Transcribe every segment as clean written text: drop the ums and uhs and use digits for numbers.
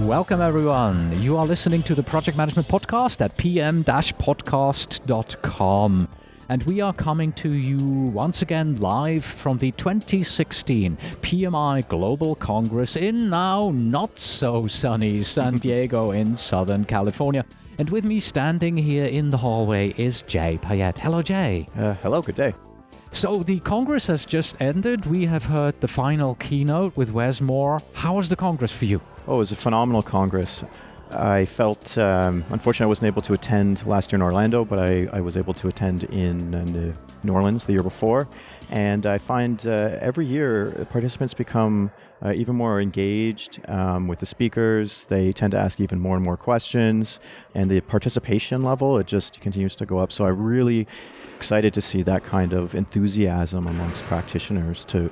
Welcome, everyone. You are listening to the Project Management Podcast at pm-podcast.com. And we are coming to you once again live from the 2016 PMI Global Congress in now not so sunny San Diego in Southern California. And with me standing here in the hallway is Jay Payette. Hello, Jay. Hello, good day. So the Congress has just ended. We have heard the final keynote with Wes Moore. How was the Congress for you? Oh, it was a phenomenal Congress. I felt, unfortunately, I wasn't able to attend last year in Orlando, but I was able to attend in New Orleans the year before. And I find every year participants become even more engaged with the speakers. They tend to ask even more and more questions. And the participation level, it just continues to go up. So I'm really excited to see that kind of enthusiasm amongst practitioners to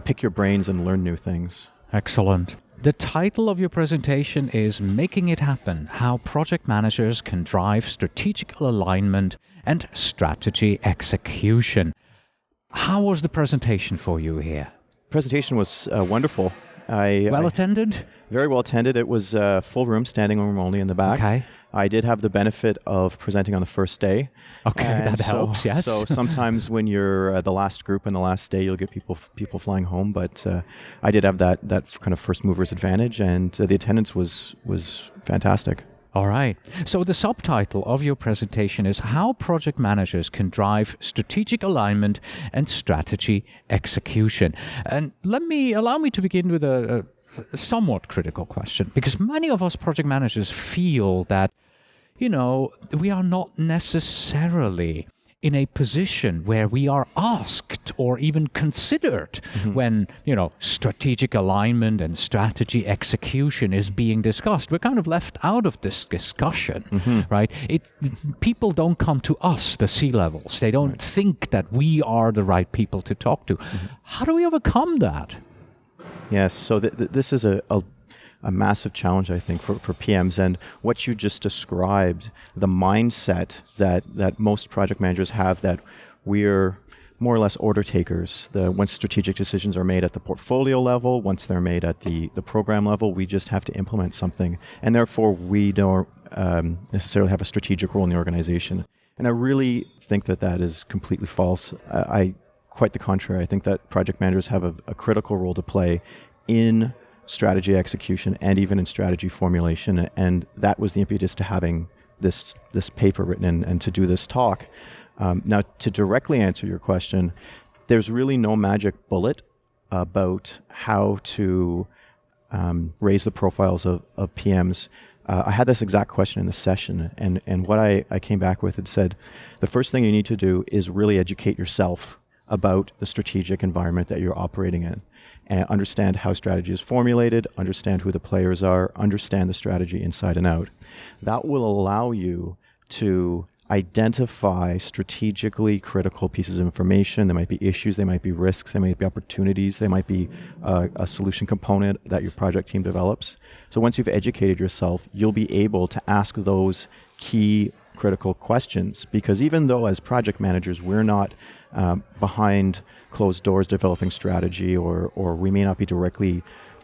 pick your brains and learn new things. Excellent. The title of your presentation is Making It Happen, How Project Managers Can Drive Strategic Alignment and Strategy Execution. How was the presentation for you here? Presentation was wonderful. Well attended? Very well attended. It was full room, standing room only in the back. Okay. I did have the benefit of presenting on the first day. Okay, that helps, yes. So sometimes when you're the last group and the last day, you'll get people flying home. But I did have that kind of first mover's advantage, and the attendance was fantastic. All right. So the subtitle of your presentation is How Project Managers Can Drive Strategic Alignment and Strategy Execution. And allow me to begin with a somewhat critical question, because many of us project managers feel that, we are not necessarily in a position where we are asked or even considered when, strategic alignment and strategy execution is being discussed. We're kind of left out of this discussion, right? People don't come to us, the C-levels. They don't think that we are the right people to talk to. How do we overcome that? Yes, so this is a massive challenge, I think, for PMs. And what you just described, the mindset that most project managers have, that we're more or less order takers. Once strategic decisions are made at the portfolio level, once they're made at the program level, we just have to implement something. And therefore, we don't necessarily have a strategic role in the organization. And I really think that is completely false. Quite the contrary. I think that project managers have a critical role to play in strategy execution and even in strategy formulation. And that was the impetus to having this paper written and to do this talk. Now, to directly answer your question, there's really no magic bullet about how to raise the profiles of PMs. I had this exact question in the session, and what I came back with, it said, the first thing you need to do is really educate yourself about the strategic environment that you're operating in, and understand how strategy is formulated, understand who the players are, understand the strategy inside and out. That will allow you to identify strategically critical pieces of information. There might be issues, there might be risks, there might be opportunities, there might be a solution component that your project team develops. So once you've educated yourself, you'll be able to ask those key critical questions, because even though as project managers we're not behind closed doors developing strategy, or we may not be directly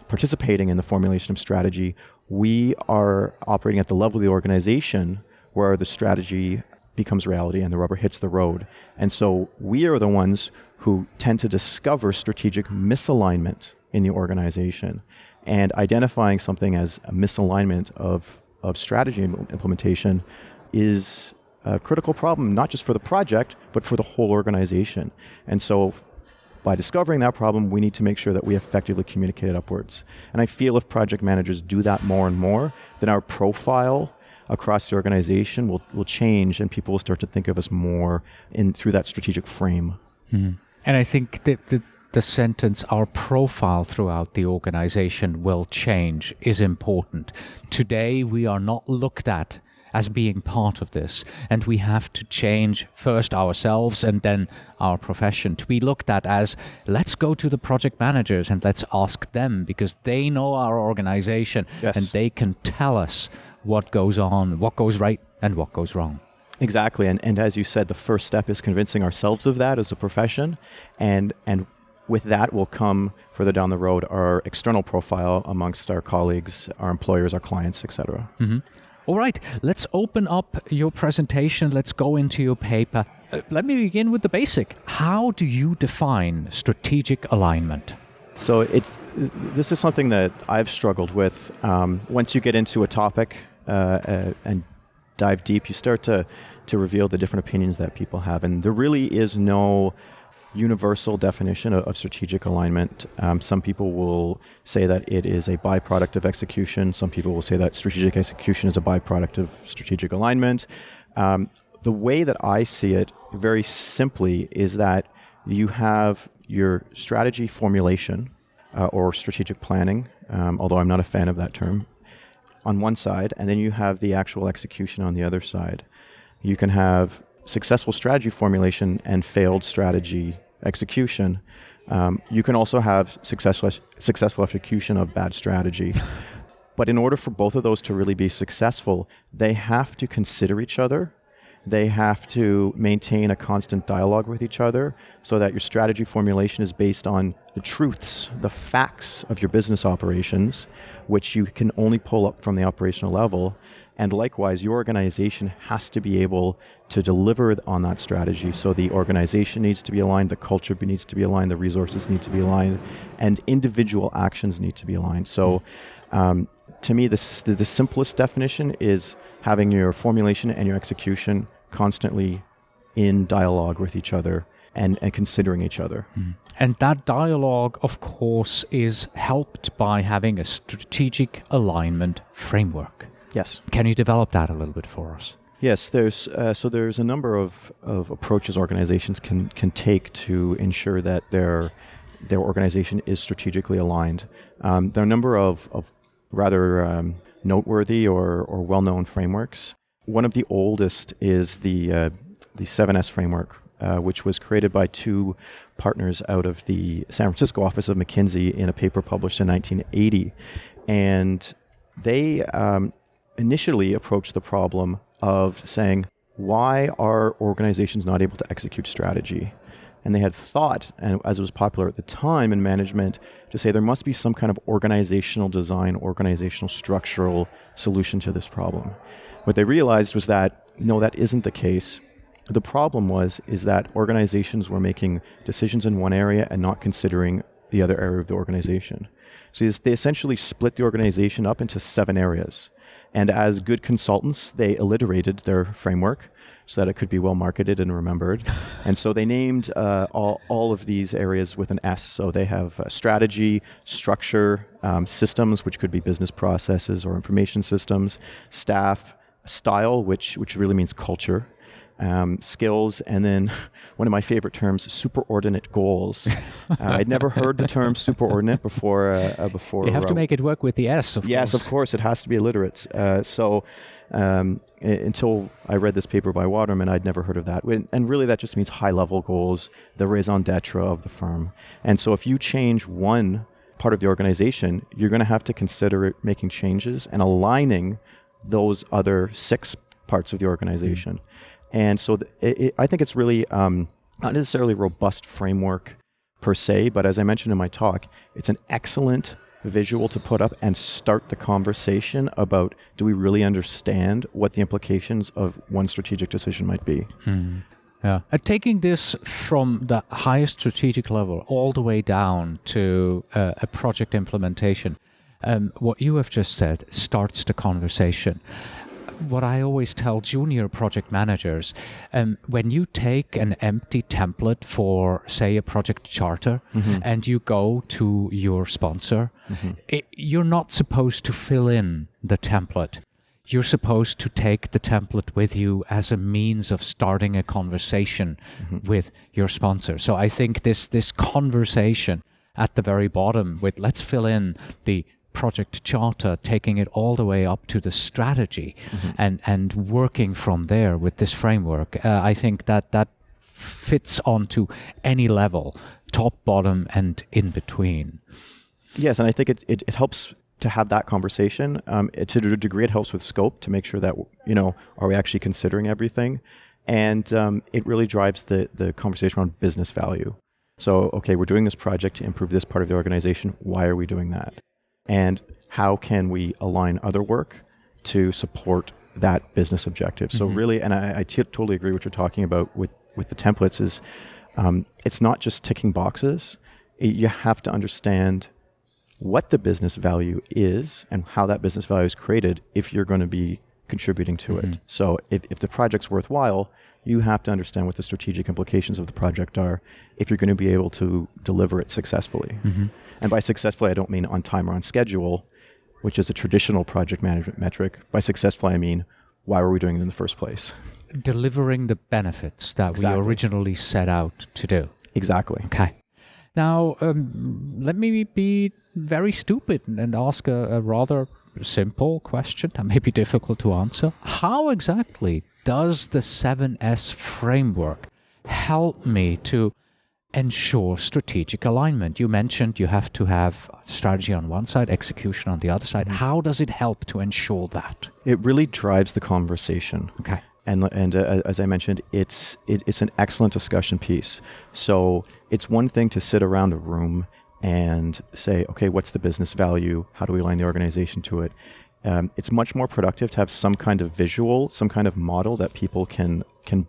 participating in the formulation of strategy, we are operating at the level of the organization where the strategy becomes reality and the rubber hits the road. And so we are the ones who tend to discover strategic misalignment in the organization, and identifying something as a misalignment of strategy implementation is a critical problem, not just for the project, but for the whole organization. And so by discovering that problem, we need to make sure that we effectively communicate it upwards. And I feel if project managers do that more and more, then our profile across the organization will change, and people will start to think of us more through that strategic frame. And I think that the sentence, our profile throughout the organization will change, is important. Today, we are not looked at as being part of this, and we have to change first ourselves and then our profession to be looked at as, let's go to the project managers and let's ask them, because they know our organization. Yes. And they can tell us what goes on, what goes right and what goes wrong. Exactly. And as you said, the first step is convincing ourselves of that as a profession, and with that will come further down the road our external profile amongst our colleagues, our employers, our clients, etc. All right, let's open up your presentation. Let's go into your paper. Let me begin with the basic. How do you define strategic alignment? So this is something that I've struggled with. Once you get into a topic and dive deep, you start to reveal the different opinions that people have. And there really is no universal definition of strategic alignment. Some people will say that it is a byproduct of execution. Some people will say that strategic execution is a byproduct of strategic alignment. The way that I see it, very simply, is that you have your strategy formulation or strategic planning, although I'm not a fan of that term, on one side, and then you have the actual execution on the other side. You can have successful strategy formulation and failed strategy execution. You can also have successful execution of bad strategy. But in order for both of those to really be successful, they have to consider each other. They have to maintain a constant dialogue with each other so that your strategy formulation is based on the truths, the facts of your business operations, which you can only pull up from the operational level. And likewise, your organization has to be able to deliver on that strategy. So the organization needs to be aligned, the culture needs to be aligned, the resources need to be aligned, and individual actions need to be aligned. So to me, the simplest definition is having your formulation and your execution constantly in dialogue with each other and considering each other. And that dialogue, of course, is helped by having a strategic alignment framework. Yes. Can you develop that a little bit for us? Yes, there's a number of approaches organizations can take to ensure that their organization is strategically aligned. There are a number of rather noteworthy or well-known frameworks. One of the oldest is the 7S framework, which was created by two partners out of the San Francisco office of McKinsey in a paper published in 1980. And they initially approached the problem of saying, why are organizations not able to execute strategy? And they had thought, and as it was popular at the time in management, to say there must be some kind of organizational design, organizational structural solution to this problem. What they realized was that, no, that isn't the case. The problem is that organizations were making decisions in one area and not considering the other area of the organization. So they essentially split the organization up into 7 areas. And as good consultants, they alliterated their framework so that it could be well marketed and remembered. And so they named all of these areas with an S. So they have strategy, structure, systems, which could be business processes or information systems, staff, style, which really means culture, skills, and then one of my favorite terms, superordinate goals. I'd never heard the term superordinate before. You have to make it work with the S, of course. Yes, of course, it has to be illiterate. Until I read this paper by Waterman, I'd never heard of that. And really that just means high-level goals, the raison d'etre of the firm. And so if you change one part of the organization, you're going to have to consider making changes and aligning those other 6 parts of the organization. Mm-hmm. And so I think it's really not necessarily a robust framework per se, but as I mentioned in my talk, it's an excellent visual to put up and start the conversation about, do we really understand what the implications of one strategic decision might be? Hmm. Yeah. Taking this from the highest strategic level all the way down to a project implementation, what you have just said starts the conversation. What I always tell junior project managers, when you take an empty template for, say, a project charter, mm-hmm. and you go to your sponsor, mm-hmm. You're not supposed to fill in the template. You're supposed to take the template with you as a means of starting a conversation mm-hmm. with your sponsor. So I think this conversation at the very bottom with, let's fill in the project charter, taking it all the way up to the strategy, mm-hmm. and working from there with this framework. I think that fits onto any level, top, bottom, and in between. Yes, and I think it helps to have that conversation. To a degree, it helps with scope to make sure that, are we actually considering everything? And it really drives the conversation around business value. So, okay, we're doing this project to improve this part of the organization. Why are we doing that? And how can we align other work to support that business objective? So really, and I totally agree what you're talking about with the templates is it's not just ticking boxes. You have to understand what the business value is and how that business value is created if you're going to be contributing to it. So if the project's worthwhile, you have to understand what the strategic implications of the project are if you're going to be able to deliver it successfully. And by successfully, I don't mean on time or on schedule, which is a traditional project management metric. By successful, I mean, why were we doing it in the first place? Delivering the benefits that we originally set out to do. Exactly. Okay. Now, let me be very stupid and ask a rather simple question that may be difficult to answer. How exactly does the 7S framework help me to ensure strategic alignment? You mentioned you have to have strategy on one side, execution on the other side. How does it help to ensure that? It really drives the conversation. Okay. And as I mentioned, it's an excellent discussion piece. So it's one thing to sit around a room and say, okay, what's the business value? How do we align the organization to it? It's much more productive to have some kind of visual, some kind of model that people can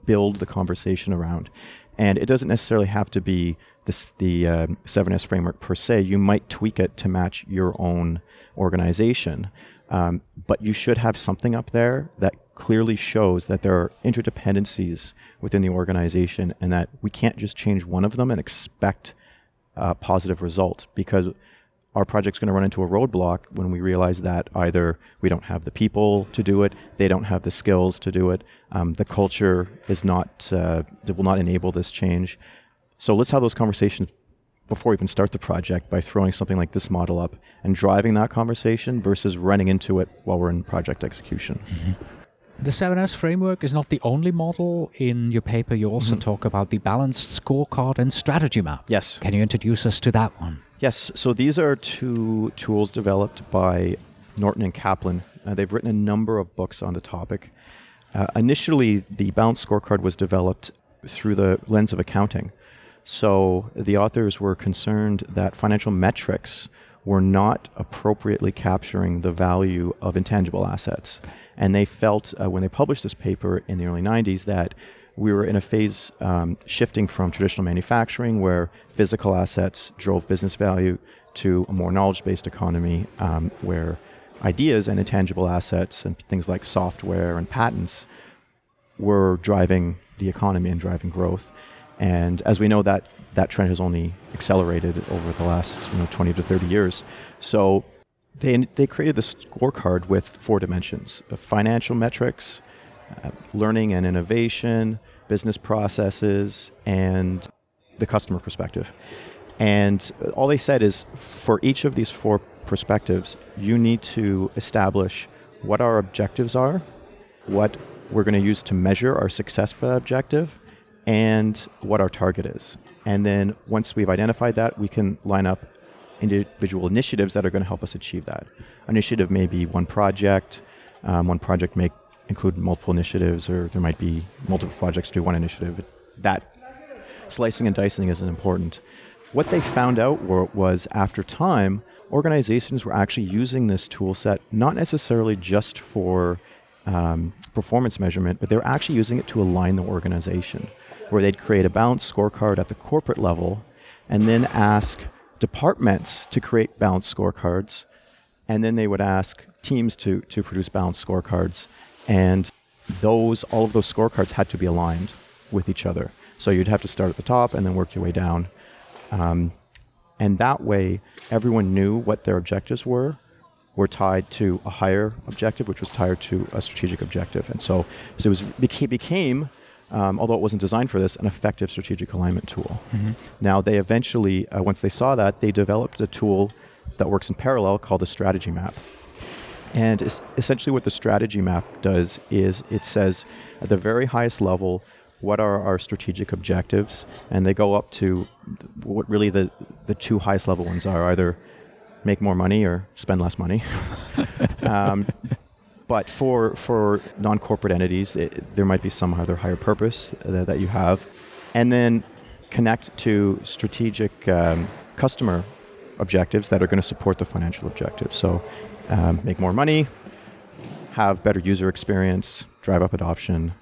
build the conversation around. And it doesn't necessarily have to be the 7S framework per se. You might tweak it to match your own organization. But you should have something up there that clearly shows that there are interdependencies within the organization and that we can't just change one of them and expect a positive result, because our project's going to run into a roadblock when we realize that either we don't have the people to do it, they don't have the skills to do it, the culture is not, it will not enable this change. So let's have those conversations before we even start the project by throwing something like this model up and driving that conversation versus running into it while we're in project execution. The 7S framework is not the only model. In your paper, you also talk about the balanced scorecard and strategy map. Yes. Can you introduce us to that one? Yes. So these are two tools developed by Norton and Kaplan. They've written a number of books on the topic. Initially, the balanced scorecard was developed through the lens of accounting. So the authors were concerned that financial metrics were not appropriately capturing the value of intangible assets. And they felt when they published this paper in the early 90s that we were in a phase shifting from traditional manufacturing where physical assets drove business value to a more knowledge-based economy where ideas and intangible assets and things like software and patents were driving the economy and driving growth. And as we know, that trend has only accelerated over the last 20 to 30 years. So they created the scorecard with 4 dimensions: financial metrics, learning and innovation, business processes, and the customer perspective. And all they said is for each of these 4 perspectives, you need to establish what our objectives are, what we're going to use to measure our success for that objective, and what our target is. And then once we've identified that, we can line up individual initiatives that are going to help us achieve that. Initiative may be one project. One project may include multiple initiatives, or there might be multiple projects to do one initiative. That slicing and dicing isn't important. What they found out was after time, organizations were actually using this tool set not necessarily just for performance measurement, but they were actually using it to align the organization, where they'd create a balanced scorecard at the corporate level and then ask departments to create balanced scorecards, and then they would ask teams to produce balanced scorecards, and all of those scorecards had to be aligned with each other. So you'd have to start at the top and then work your way down. And that way, everyone knew what their objectives were tied to a higher objective, which was tied to a strategic objective. And so it became although it wasn't designed for this, an effective strategic alignment tool. Now, they eventually, once they saw that, they developed a tool that works in parallel called the strategy map. And essentially what the strategy map does is it says at the very highest level, what are our strategic objectives? And they go up to what really the 2 highest level ones are, either make more money or spend less money. But for non-corporate entities, there might be some other higher purpose that you have. And then connect to strategic customer objectives that are going to support the financial objectives. So make more money, have better user experience, drive up adoption,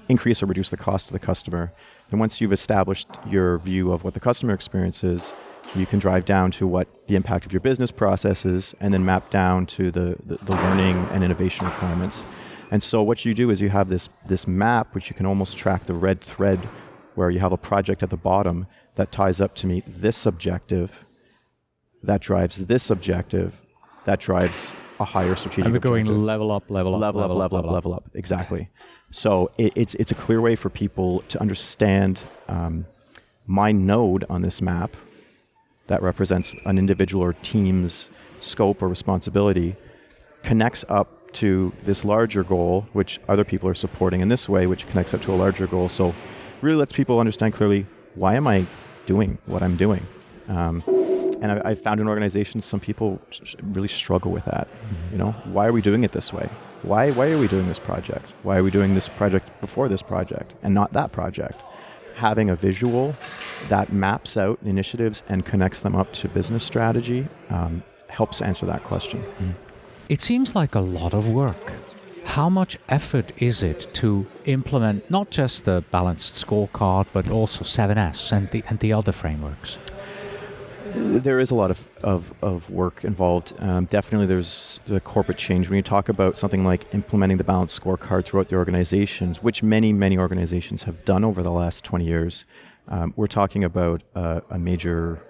increase or reduce the cost to the customer. And once you've established your view of what the customer experience is, you can drive down to what the impact of your business process is, and then map down to the learning and innovation requirements. And so what you do is you have this map, which you can almost track the red thread, where you have a project at the bottom that ties up to meet this objective, that drives this objective, that drives a higher strategic And we're objective. going level up. Level up. Exactly. So it's a clear way for people to understand my node on this map that represents an individual or team's scope or responsibility connects up to this larger goal, which other people are supporting in this way, which connects up to a larger goal. So really lets people understand clearly, why am I doing what I'm doing? And I've found in organizations, some people really struggle with that. Why are we doing it this way? Why are we doing this project? Why are we doing this project before this project and not that project? Having a visual that maps out initiatives and connects them up to business strategy helps answer that question. It seems like a lot of work. How much effort is it to implement not just the balanced scorecard, but also 7S and the other frameworks? There is a lot of work involved. Definitely there's the corporate change. When you talk about something like implementing the balanced scorecard throughout the organizations, which many organizations have done over the last 20 years, we're talking about a major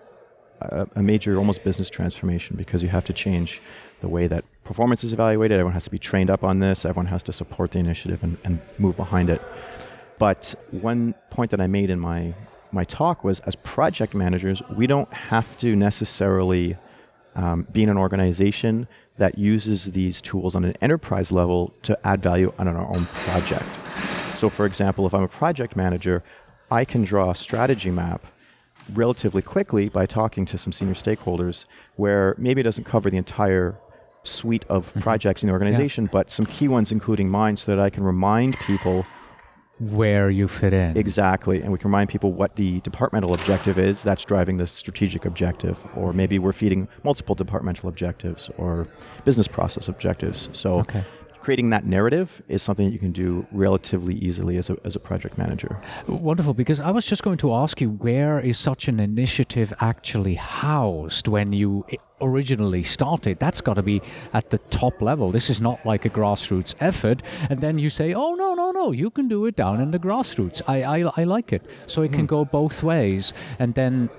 almost business transformation, because you have to change the way that performance is evaluated. Everyone has to be trained up on this. Everyone has to support the initiative and move behind it. But one point that I made in my talk was, as project managers, we don't have to necessarily be in an organization that uses these tools on an enterprise level to add value on our own project. So for example, if I'm a project manager, I can draw a strategy map relatively quickly by talking to some senior stakeholders, where maybe it doesn't cover the entire suite of projects in the organization, but some key ones, including mine, so that I can remind people where you fit in. Exactly. And we can remind people what the departmental objective is that's driving the strategic objective, or maybe we're feeding multiple departmental objectives or business process objectives. So creating that narrative is something that you can do relatively easily as a project manager. Wonderful, because I was just going to ask you, where is such an initiative actually housed when you originally started? That's got to be at the top level. This is not like a grassroots effort, and then you say, oh, no, you can do it down in the grassroots. I like it. So it can go both ways, and then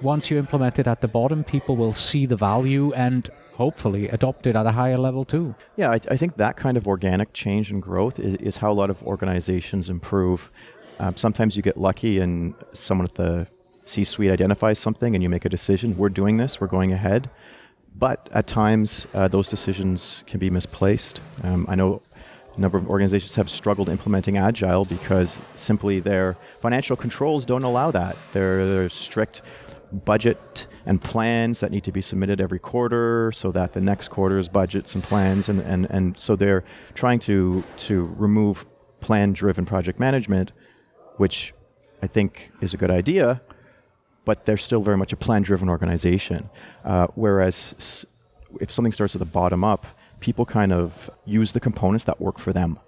once you implement it at the bottom, people will see the value and hopefully adopt it at a higher level too. Yeah, I think that kind of organic change and growth is how a lot of organizations improve. Sometimes you get lucky and someone at the C-suite identifies something and you make a decision. We're doing this, we're going ahead. But at times, those decisions can be misplaced. I know a number of organizations have struggled implementing Agile because simply their financial controls don't allow that. There are strict budget and plans that need to be submitted every quarter so that the next quarter's budgets and plans, and so they're trying to remove plan-driven project management, which I think is a good idea, but they're still very much a plan-driven organization. Whereas if something starts at the bottom up, people kind of use the components that work for them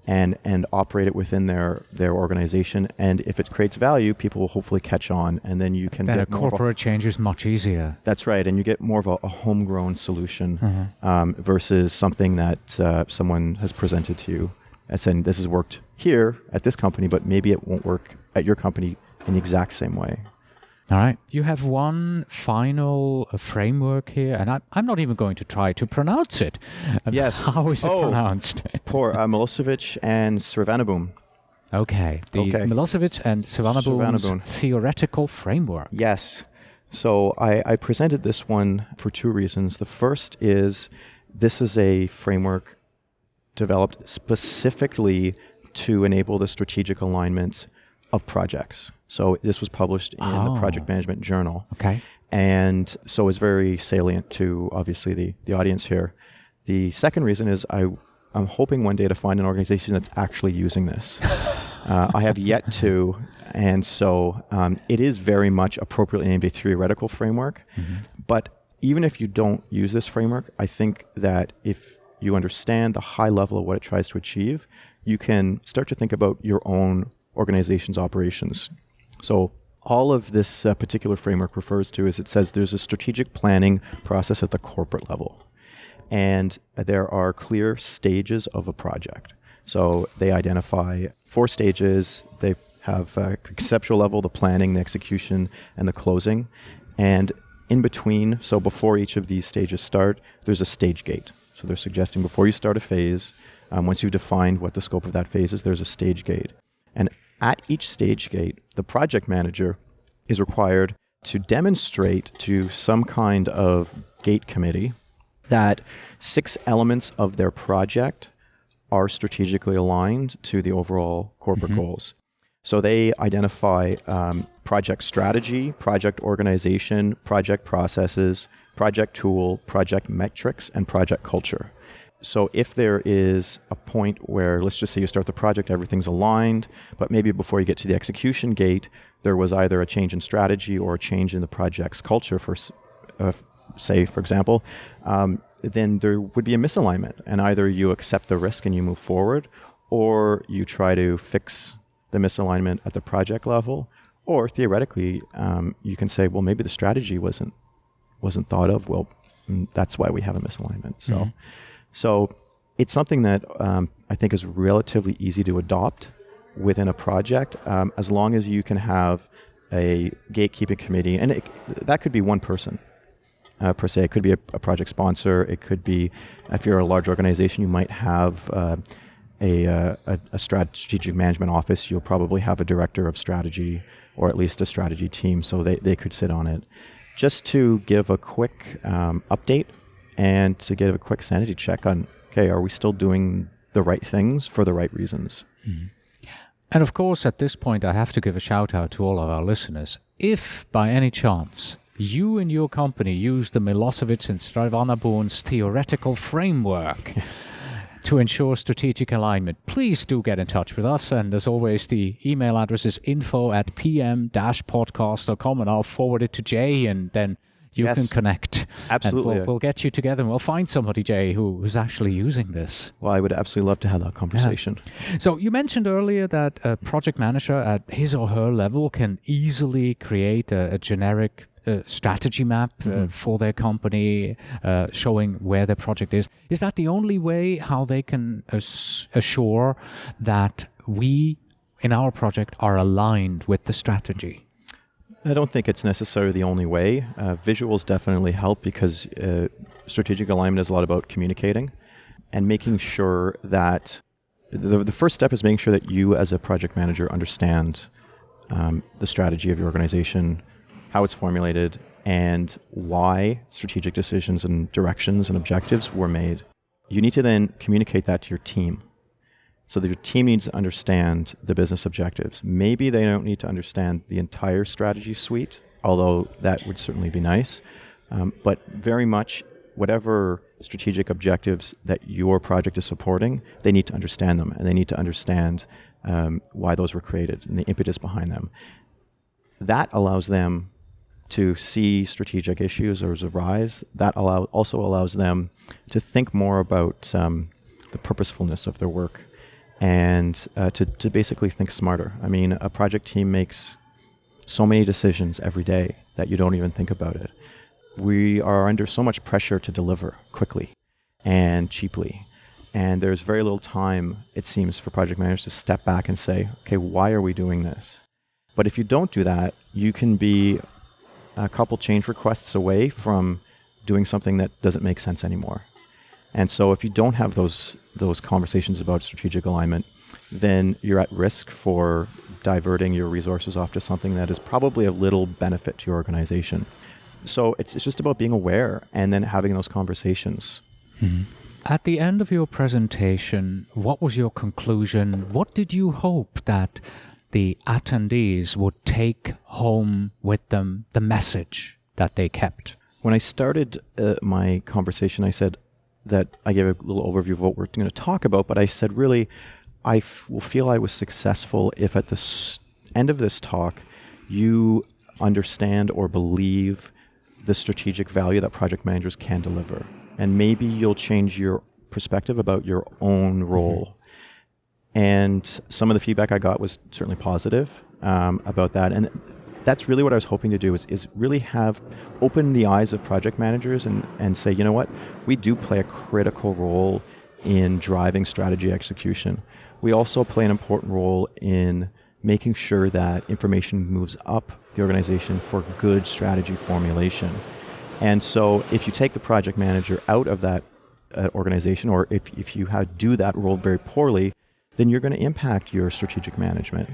and operate it within their organization. And if it creates value, people will hopefully catch on, and then you can then get a corporate change is much easier. That's right, and you get more of a homegrown solution versus something that someone has presented to you and saying, this has worked here at this company, but maybe it won't work at your company in the exact same way. All right. You have one final framework here, and I'm not even going to try to pronounce it. Yes. How is it pronounced? Poor Milosevic and Srivanaboom. Okay. Milosevic and Srivanaboom's theoretical framework. Yes. So I presented this one for two reasons. The first is this is a framework developed specifically to enable the strategic alignment of projects. So this was published in the Project Management Journal. Okay. And so it's very salient to, obviously, the audience here. The second reason is I'm hoping one day to find an organization that's actually using this. I have yet to. And so it is very much appropriately named a theoretical framework. But even if you don't use this framework, I think that if you understand the high level of what it tries to achieve, you can start to think about your own organization's operations. So all of this particular framework refers to is it says there's a strategic planning process at the corporate level. And there are clear stages of a project. So they identify 4 stages. They have the conceptual level, the planning, the execution, and the closing. And in between, so before each of these stages start, there's a stage gate. So they're suggesting before you start a phase, once you've defined what the scope of that phase is, there's a stage gate. And at each stage gate, the project manager is required to demonstrate to some kind of gate committee that 6 elements of their project are strategically aligned to the overall corporate goals. So they identify project strategy, project organization, project processes, project tool, project metrics, and project culture. So if there is a point where, let's just say you start the project, everything's aligned, but maybe before you get to the execution gate, there was either a change in strategy or a change in the project's culture, for example, then there would be a misalignment. And either you accept the risk and you move forward, or you try to fix the misalignment at the project level, or theoretically, you can say, well, maybe the strategy wasn't thought of. Well, that's why we have a misalignment. So it's something that I think is relatively easy to adopt within a project, as long as you can have a gatekeeping committee, and that could be one person per se. It could be a project sponsor. It could be, if you're a large organization, you might have a strategic management office. You'll probably have a director of strategy, or at least a strategy team, so they could sit on it. Just to give a quick update and to give a quick sanity check on, okay, are we still doing the right things for the right reasons? And of course, at this point, I have to give a shout out to all of our listeners. If by any chance you and your company use the Milosevic and Stravanabourne's theoretical framework to ensure strategic alignment, please do get in touch with us. And as always, the email address is info@pm-podcast.com, and I'll forward it to Jay, and then you can connect. Absolutely. And we'll get you together, and we'll find somebody, Jay, who's actually using this. Well, I would absolutely love to have that conversation. Yeah. So you mentioned earlier that a project manager at his or her level can easily create a generic strategy map for their company, showing where their project is. Is that the only way how they can assure that we, in our project, are aligned with the strategy? I don't think it's necessarily the only way. Visuals definitely help, because strategic alignment is a lot about communicating and making sure that the first step is making sure that you as a project manager understand the strategy of your organization, how it's formulated, and why strategic decisions and directions and objectives were made. You need to then communicate that to your team. So that your team needs to understand the business objectives. Maybe they don't need to understand the entire strategy suite, although that would certainly be nice. But very much whatever strategic objectives that your project is supporting, they need to understand them, and they need to understand why those were created and the impetus behind them. That allows them to see strategic issues as arise. That also allows them to think more about the purposefulness of their work, and to basically think smarter. I mean, a project team makes so many decisions every day that you don't even think about it. We are under so much pressure to deliver quickly and cheaply. And there's very little time, it seems, for project managers to step back and say, okay, why are we doing this? But if you don't do that, you can be a couple change requests away from doing something that doesn't make sense anymore. And so if you don't have those conversations about strategic alignment, then you're at risk for diverting your resources off to something that is probably of little benefit to your organization. So it's just about being aware and then having those conversations. Mm-hmm. At the end of your presentation, what was your conclusion? What did you hope that the attendees would take home with them, the message that they kept? When I started my conversation, I said that I gave a little overview of what we're going to talk about, but I said, really, will feel I was successful if at the end of this talk, you understand or believe the strategic value that project managers can deliver. And maybe you'll change your perspective about your own role. And some of the feedback I got was certainly positive about that. And that's really what I was hoping to do is really have open the eyes of project managers and say, you know what, we do play a critical role in driving strategy execution. We also play an important role in making sure that information moves up the organization for good strategy formulation. And so if you take the project manager out of that organization, or if you do that role very poorly, then you're going to impact your strategic management.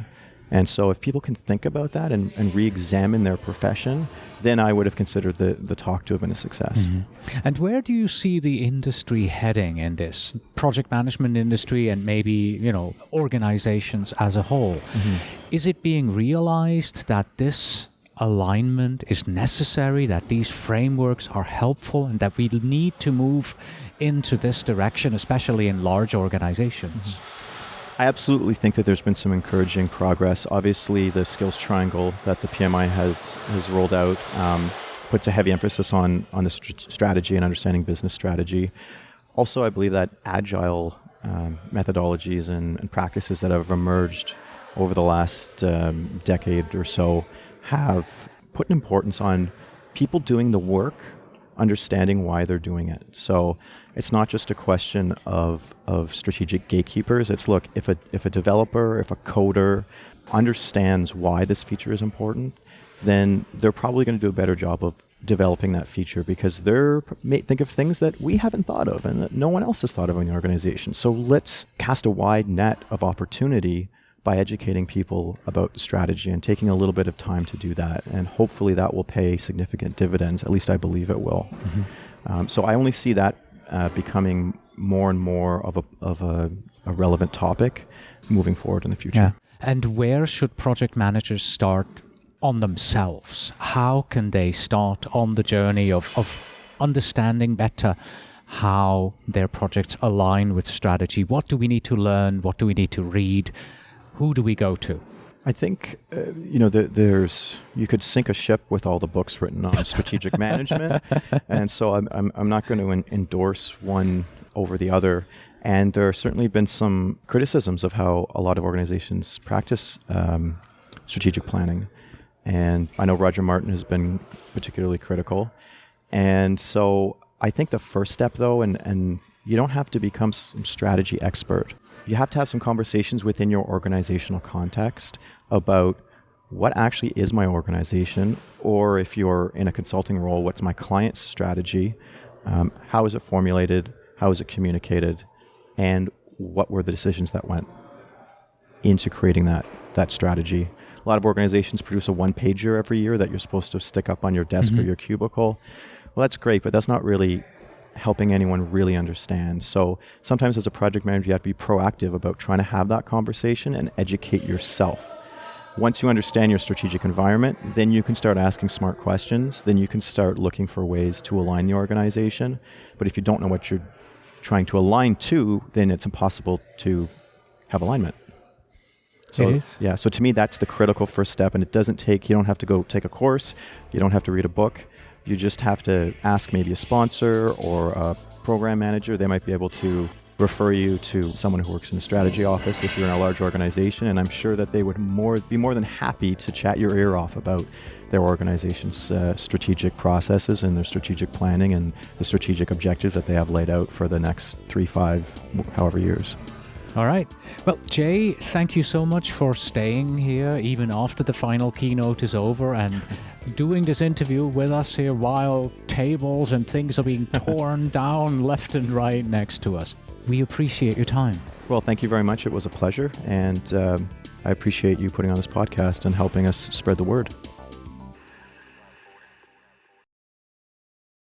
And so if people can think about that and re-examine their profession, then I would have considered the talk to have been a success. Mm-hmm. And where do you see the industry heading in this project management industry and maybe, organizations as a whole? Mm-hmm. Is it being realized that this alignment is necessary, that these frameworks are helpful, and that we need to move into this direction, especially in large organizations? Mm-hmm. I absolutely think that there's been some encouraging progress. Obviously, the skills triangle that the PMI has rolled out puts a heavy emphasis on the strategy and understanding business strategy. Also, I believe that agile methodologies and practices that have emerged over the last decade or so have put an importance on people doing the work, understanding why they're doing it. So it's not just a question of strategic gatekeepers. It's, look, if a developer, if a coder understands why this feature is important, then they're probably going to do a better job of developing that feature because they're think of things that we haven't thought of and that no one else has thought of in the organization. So let's cast a wide net of opportunity by educating people about the strategy and taking a little bit of time to do that. And hopefully that will pay significant dividends. At least I believe it will. Mm-hmm. So I only see that becoming more and more of a relevant topic moving forward in the future. Yeah. And where should project managers start on themselves? How can they start on the journey of understanding better how their projects align with strategy? What do we need to learn? What do we need to read? Who do we go to? I think, you could sink a ship with all the books written on strategic management. And so I'm not going to endorse one over the other. And there have certainly been some criticisms of how a lot of organizations practice strategic planning. And I know Roger Martin has been particularly critical. And so I think the first step, though, and you don't have to become some strategy expert. You have to have some conversations within your organizational context about what actually is my organization, or if you're in a consulting role, what's my client's strategy, how is it formulated, how is it communicated, and what were the decisions that went into creating that strategy. A lot of organizations produce a one-pager every year that you're supposed to stick up on your desk or your cubicle. Well, that's great, but that's not really helping anyone really understand. So sometimes as a project manager, you have to be proactive about trying to have that conversation and educate yourself. Once you understand your strategic environment, then you can start asking smart questions. Then you can start looking for ways to align the organization. But if you don't know what you're trying to align to, then it's impossible to have alignment. So yeah, so to me, that's the critical first step. And you don't have to go take a course. You don't have to read a book. You just have to ask maybe a sponsor or a program manager. They might be able to refer you to someone who works in the strategy office if you're in a large organization, and I'm sure that they would be more than happy to chat your ear off about their organization's strategic processes and their strategic planning and the strategic objectives that they have laid out for the next 3, 5, however years. All right. Well, Jay, thank you so much for staying here even after the final keynote is over and doing this interview with us here while tables and things are being torn down left and right next to us. We appreciate your time. Well, thank you very much. It was a pleasure. And I appreciate you putting on this podcast and helping us spread the word.